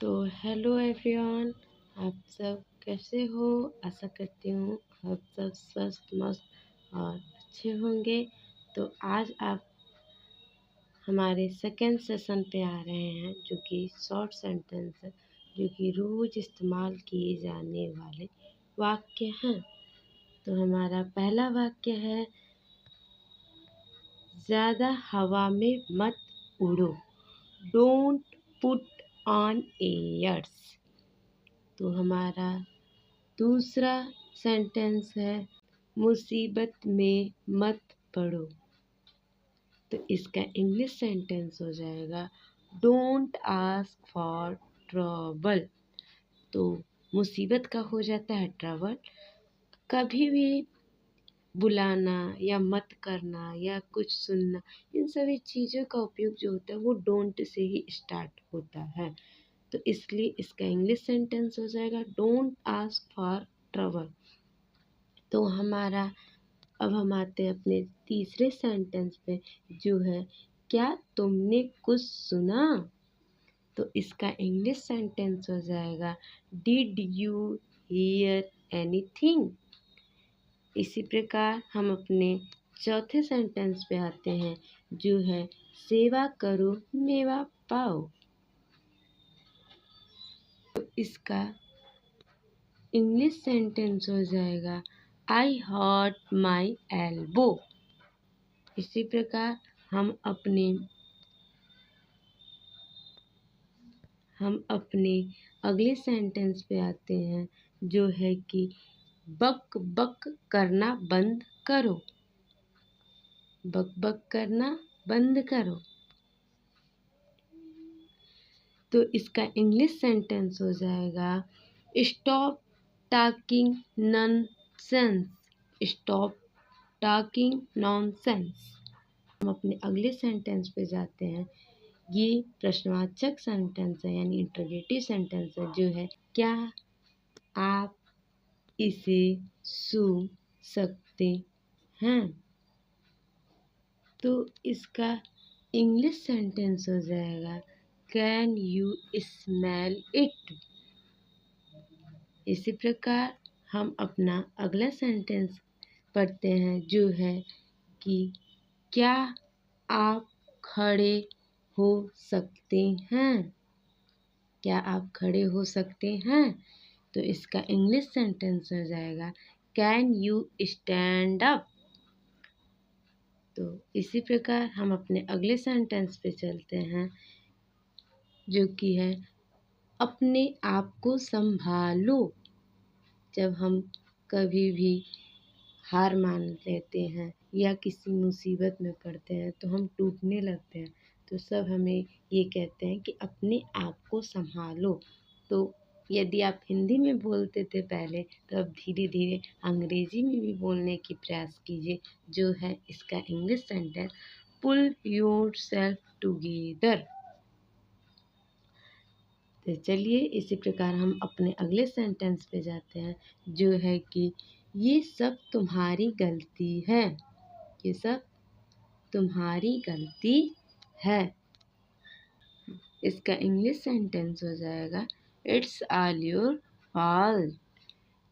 तो hello everyone, आप सब कैसे हो। आशा करती हूँ आप सब स्वस्थ मस्त और अच्छे होंगे। तो आज आप हमारे सेकेंड सेशन पे आ रहे हैं, जो कि शॉर्ट सेंटेंस है, जो कि रोज़ इस्तेमाल किए जाने वाले वाक्य हैं। तो हमारा पहला वाक्य है, ज़्यादा हवा में मत उड़ो, डोंट पुट ऑन एयर्स। तो हमारा दूसरा सेंटेंस है, मुसीबत में मत पड़ो। तो इसका इंग्लिश सेंटेंस हो जाएगा, डोंट आस्क फॉर ट्रबल। तो मुसीबत का हो जाता है ट्रबल। कभी भी बुलाना या मत करना या कुछ सुनना, इन सभी चीज़ों का उपयोग जो होता है वो डोंट से ही स्टार्ट होता है। तो इसलिए इसका इंग्लिश सेंटेंस हो जाएगा, डोंट आस्क फॉर ट्रबल। तो हमारा अब हम आते हैं अपने तीसरे सेंटेंस पे, जो है, क्या तुमने कुछ सुना। तो इसका इंग्लिश सेंटेंस हो जाएगा, डिड यू हियर एनीथिंग। इसी प्रकार हम अपने चौथे सेंटेंस पे आते हैं, जो है, सेवा करो मेवा पाओ। तो इसका इंग्लिश सेंटेंस हो जाएगा, आई हर्ट माई एल्बो। इसी प्रकार हम अपने अगले सेंटेंस पे आते हैं, जो है कि बक बक करना बंद करो। बक बक करना बंद करो। तो इसका इंग्लिश सेंटेंस हो जाएगा, stop talking nonsense. Stop talking nonsense. हम अपने अगले सेंटेंस पे जाते हैं। ये प्रश्नवाचक सेंटेंस है, यानी इंटरोगेटिव सेंटेंस है, जो है, क्या आप इसे सूंघ सकते हैं। तो इसका इंग्लिश सेंटेंस हो जाएगा, कैन यू स्मेल इट। इसी प्रकार हम अपना अगला सेंटेंस पढ़ते हैं, जो है कि क्या आप खड़े हो सकते हैं। क्या आप खड़े हो सकते हैं। तो इसका इंग्लिश सेंटेंस हो जाएगा, कैन यू स्टैंड अप। तो इसी प्रकार हम अपने अगले सेंटेंस पे चलते हैं, जो कि है, अपने आप को संभालो। जब हम कभी भी हार मान लेते हैं या किसी मुसीबत में पड़ते हैं तो हम टूटने लगते हैं, तो सब हमें ये कहते हैं कि अपने आप को संभालो। तो यदि आप हिंदी में बोलते थे पहले, तो अब धीरे धीरे अंग्रेजी में भी बोलने की प्रयास कीजिए, जो है इसका English sentence, pull yourself together. तो चलिए इसी प्रकार हम अपने अगले सेंटेंस पे जाते हैं, जो है कि ये सब तुम्हारी गलती है। ये सब तुम्हारी गलती है। इसका इंग्लिश सेंटेंस हो जाएगा, इट्स ऑल योर फॉल्ट।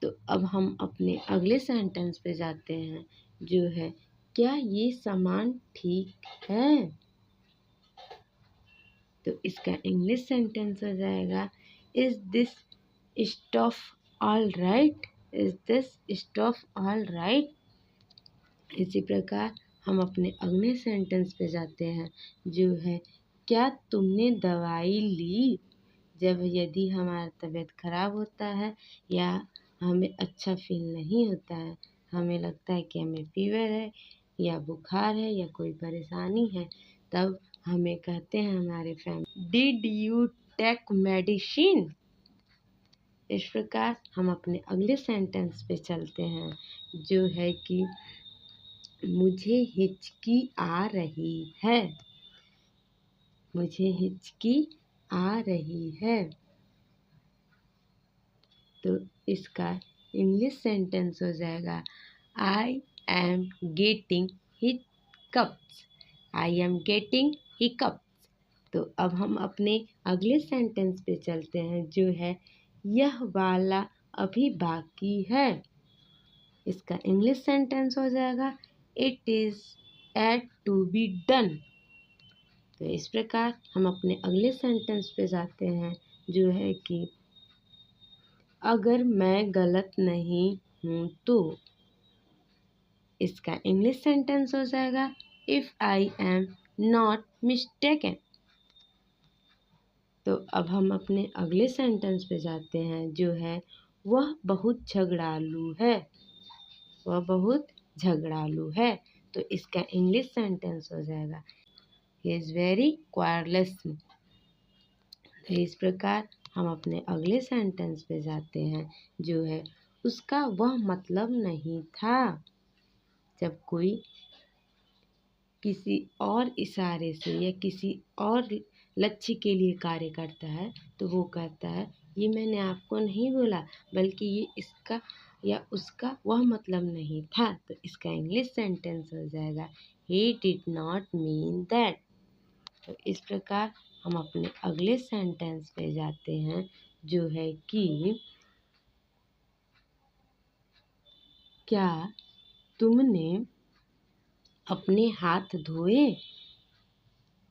तो अब हम अपने अगले सेंटेंस पे जाते हैं, जो है, क्या ये सामान ठीक है। तो इसका इंग्लिश सेंटेंस हो जाएगा, is this stuff all right. Is this stuff all right. इसी प्रकार हम अपने अगले सेंटेंस पे जाते हैं, जो है, क्या तुमने दवाई ली। यदि हमारा तबीयत खराब होता है या हमें अच्छा फील नहीं होता है, हमें लगता है कि हमें फीवर है या बुखार है या कोई परेशानी है, तब हमें कहते हैं हमारे family, did you take medicine. इस प्रकार हम अपने अगले सेंटेंस पे चलते हैं, जो है कि मुझे हिचकी आ रही है। मुझे हिचकी आ रही है। तो इसका इंग्लिश सेंटेंस हो जाएगा, I am getting hiccups. I am getting hiccups. तो अब हम अपने अगले सेंटेंस पे चलते हैं, जो है यह वाला अभी बाकी है। इसका इंग्लिश सेंटेंस हो जाएगा it is yet to be done. तो इस प्रकार हम अपने अगले सेंटेंस पे जाते हैं, जो है कि अगर मैं गलत नहीं हूँ तो। इसका इंग्लिश सेंटेंस हो जाएगा if I am not mistaken. तो अब हम अपने अगले सेंटेंस पे जाते हैं, जो है वह बहुत झगड़ालू है। वह बहुत झगड़ालू है। तो इसका इंग्लिश सेंटेंस हो जाएगा ही इज़ वेरी क्वारलेस। तो इस प्रकार हम अपने अगले सेंटेंस पे जाते हैं, जो है उसका वह मतलब नहीं था। जब कोई किसी और इशारे से या किसी और लक्ष्य के लिए कार्य करता है, तो वो कहता है ये मैंने आपको नहीं बोला, बल्कि ये इसका या उसका वह मतलब नहीं था। तो इसका इंग्लिश सेंटेंस हो जाएगा he did not mean that. तो इस प्रकार हम अपने अगले सेंटेंस पे जाते हैं, जो है कि क्या तुमने अपने हाथ धोए।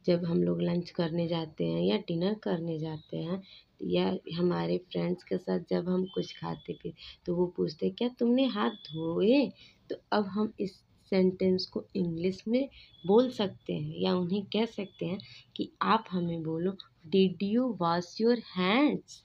जब हम लोग लंच करने जाते हैं या डिनर करने जाते हैं या हमारे फ्रेंड्स के साथ जब हम कुछ खाते पीते, तो वो पूछते हैं क्या तुमने हाथ धोए। तो अब हम इस सेंटेंस को इंग्लिश में बोल सकते हैं या उन्हें कह सकते हैं कि आप हमें बोलो did you wash your hands.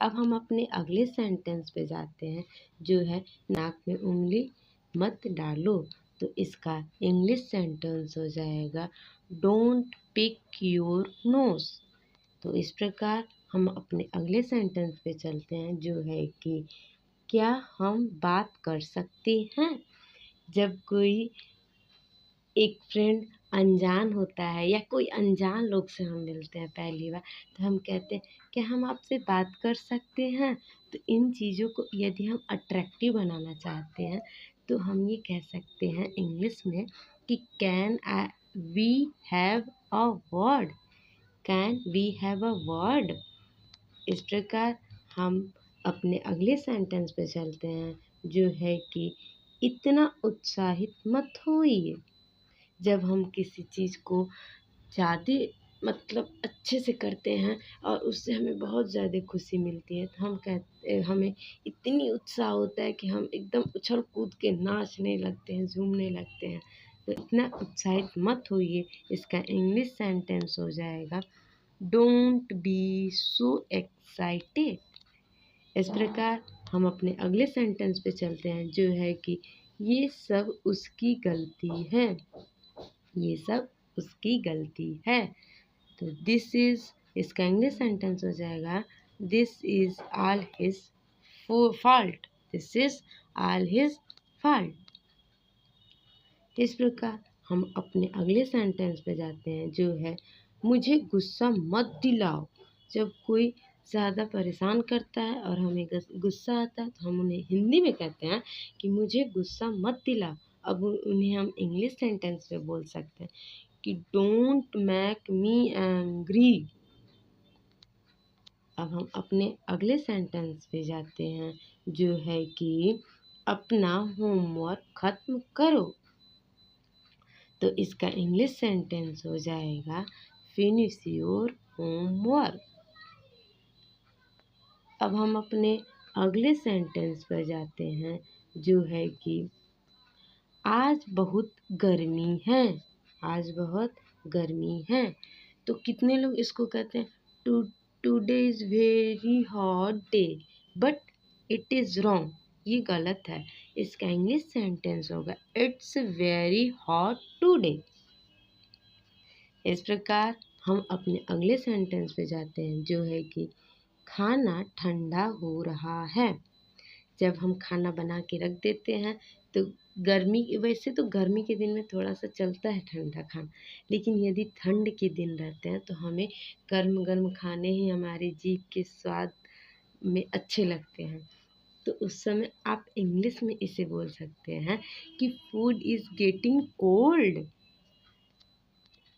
अब हम अपने अगले सेंटेंस पे जाते हैं, जो है नाक में उंगली मत डालो। तो इसका इंग्लिश सेंटेंस हो जाएगा डोंट पिक योर नोज। तो इस प्रकार हम अपने अगले सेंटेंस पे चलते हैं, जो है कि क्या हम बात कर सकते हैं। जब कोई एक फ्रेंड अनजान होता है या कोई अनजान लोग से हम मिलते हैं पहली बार, तो हम कहते हैं क्या हम आपसे बात कर सकते हैं। तो इन चीज़ों को यदि हम अट्रैक्टिव बनाना चाहते हैं, तो हम ये कह सकते हैं इंग्लिश में कि can we have a word. Can we have a word. इस प्रकार हम अपने अगले सेंटेंस पे चलते हैं, जो है कि इतना उत्साहित मत होइए। जब हम किसी चीज़ को ज़्यादा मतलब अच्छे से करते हैं और उससे हमें बहुत ज़्यादा खुशी मिलती है, तो हमें इतनी उत्साह होता है कि हम एकदम उछल कूद के नाचने लगते हैं, झूमने लगते हैं। तो इतना उत्साहित मत होइए। इसका इंग्लिश सेंटेंस हो जाएगा डोंट बी सो एक्साइटेड। इस प्रकार हम अपने अगले सेंटेंस पे चलते हैं, जो है कि ये सब उसकी गलती है। ये सब उसकी गलती है। तो दिस इज़, इसका इंग्लिश सेंटेंस हो जाएगा this is all his fault. This is all his fault. इस प्रकार हम अपने अगले सेंटेंस पे जाते हैं, जो है मुझे गुस्सा मत दिलाओ। जब कोई ज़्यादा परेशान करता है और हमें गुस्सा आता है, तो हम उन्हें हिंदी में कहते हैं कि मुझे गुस्सा मत दिलाओ। अब उन्हें हम इंग्लिश सेंटेंस में बोल सकते हैं कि डोंट मेक मी एंग्री। अब हम अपने अगले सेंटेंस पे जाते हैं, जो है कि अपना होमवर्क खत्म करो। तो इसका इंग्लिश सेंटेंस हो जाएगा फिनिश योर होमवर्क। अब हम अपने अगले सेंटेंस पर जाते हैं, जो है कि आज बहुत गर्मी है। आज बहुत गर्मी है। तो कितने लोग इसको कहते हैं today is very hot day, but it is wrong. ये गलत है। इसका इंग्लिश सेंटेंस होगा इट्स वेरी हॉट टुडे। इस प्रकार हम अपने अगले सेंटेंस पे जाते हैं, जो है कि खाना ठंडा हो रहा है। जब हम खाना बना के रख देते हैं, तो वैसे तो गर्मी के दिन में थोड़ा सा चलता है ठंडा खाना, लेकिन यदि ठंड के दिन रहते हैं तो हमें गर्म गर्म खाने ही हमारी जीभ के स्वाद में अच्छे लगते हैं। तो उस समय आप इंग्लिश में इसे बोल सकते हैं कि फूड इज़ गेटिंग कोल्ड।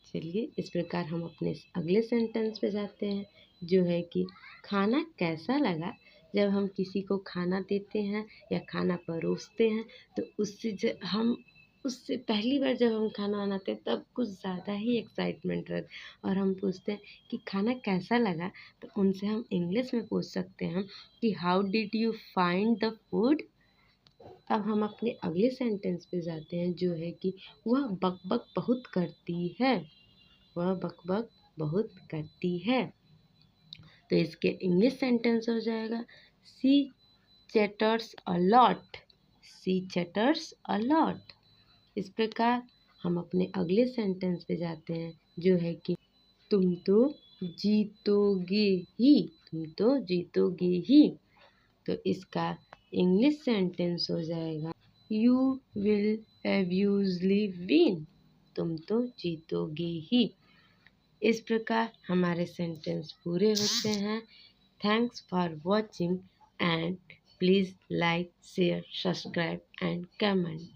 चलिए इस प्रकार हम अपने अगले सेंटेंस पे जाते हैं, जो है कि खाना कैसा लगा। जब हम किसी को खाना देते हैं या खाना परोसते हैं तो उससे पहली बार जब हम खाना बनाते हैं तब कुछ ज़्यादा ही एक्साइटमेंट रहता और हम पूछते हैं कि खाना कैसा लगा। तो उनसे हम इंग्लिश में पूछ सकते हैं कि how did you find the food. अब हम अपने अगले सेंटेंस पे जाते हैं, जो है कि वह बकबक बहुत करती है। वह बकबक बहुत करती है। तो इसके इंग्लिश सेंटेंस हो जाएगा she chatters a lot. She chatters a lot. इस प्रकार हम अपने अगले सेंटेंस पे जाते हैं, जो है कि तुम तो जीतोगे ही। तुम तो जीतोगे ही। तो इसका इंग्लिश सेंटेंस हो जाएगा यू विल एब्यूजली विन। तुम तो जीतोगे ही। इस प्रकार हमारे सेंटेंस पूरे होते हैं। Thanks for watching and please like share subscribe and comment.